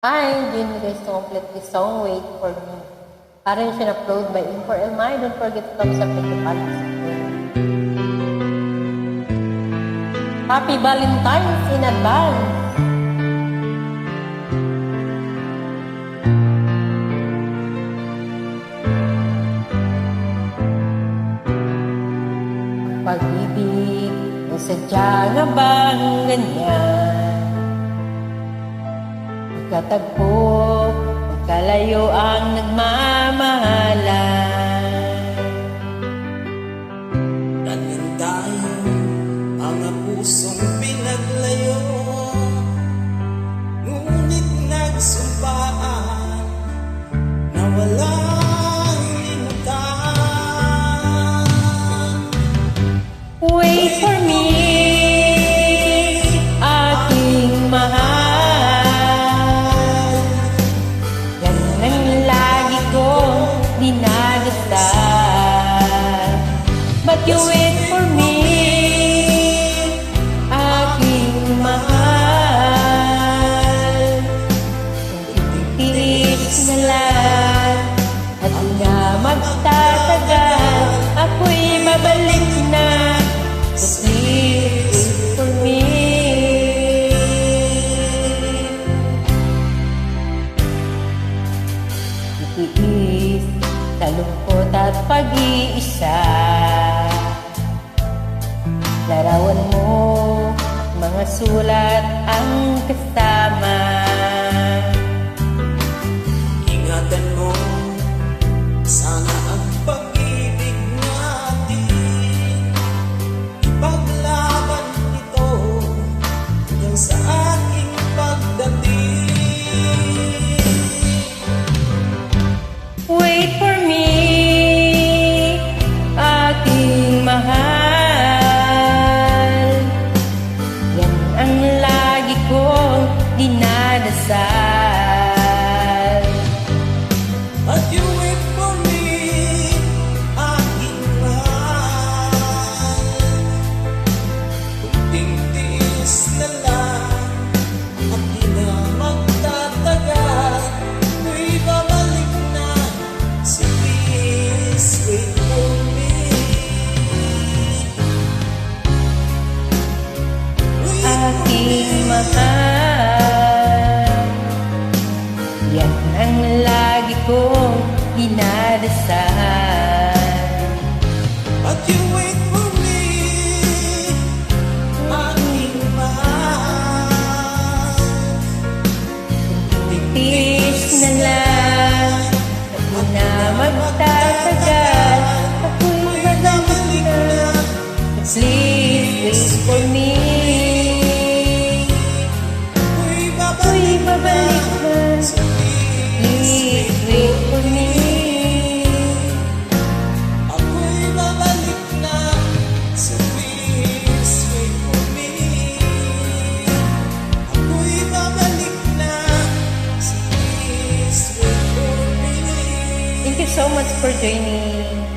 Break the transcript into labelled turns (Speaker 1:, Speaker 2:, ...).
Speaker 1: Hi, Jin guys to complete this song, Wait for Me. Arranged and uploaded by Infor LMI. Don't forget to thumbs up and to follow us. Happy Valentine's in advance! Pag-ibig, nasadya nga bang ganyan? Magkatagpo, magkalayo ang nagmamahalan.
Speaker 2: Ganyan tayo, mga pusong pinaglayo, ngunit nagsumpaan na walang limutan.
Speaker 1: Wait for me, aking mahal. Yan ang lagi kong dinadasal. But you wait for me, aking mahal. Kung titiis na lang at di na magtatagal, ako'y babalik na. So please wait for me. Itiis sa lungkot at pag-iisa. Larawan mo, mga sulat ang kasama.
Speaker 2: Ingatan mo, sana ang pag-ibig natin, ipaglaban ito hanggang sa aking pagdating.
Speaker 1: Wait for me, aking mahal. Yan ang lagi kong dinadasal.
Speaker 2: But you wait for me, aking mahal. Kunting tiis na lang at di na magtatagal, ako'y babalik na. So please wait for me. Wait for
Speaker 1: Aking
Speaker 2: me.
Speaker 1: mahal, yan ang lagi kong dinadasal.
Speaker 2: But you wait for me, aking mahal.
Speaker 1: Tiis na lang at di na magtatagal, ako'y babalik na. Please wait for me,
Speaker 2: Ako'y
Speaker 1: ako'y babalik na.
Speaker 2: So please
Speaker 1: Please wait for me.
Speaker 2: ako'y babalik na. So please wait for me. Ako'y babalik na. So please wait for me.
Speaker 1: Thank you so much for joining.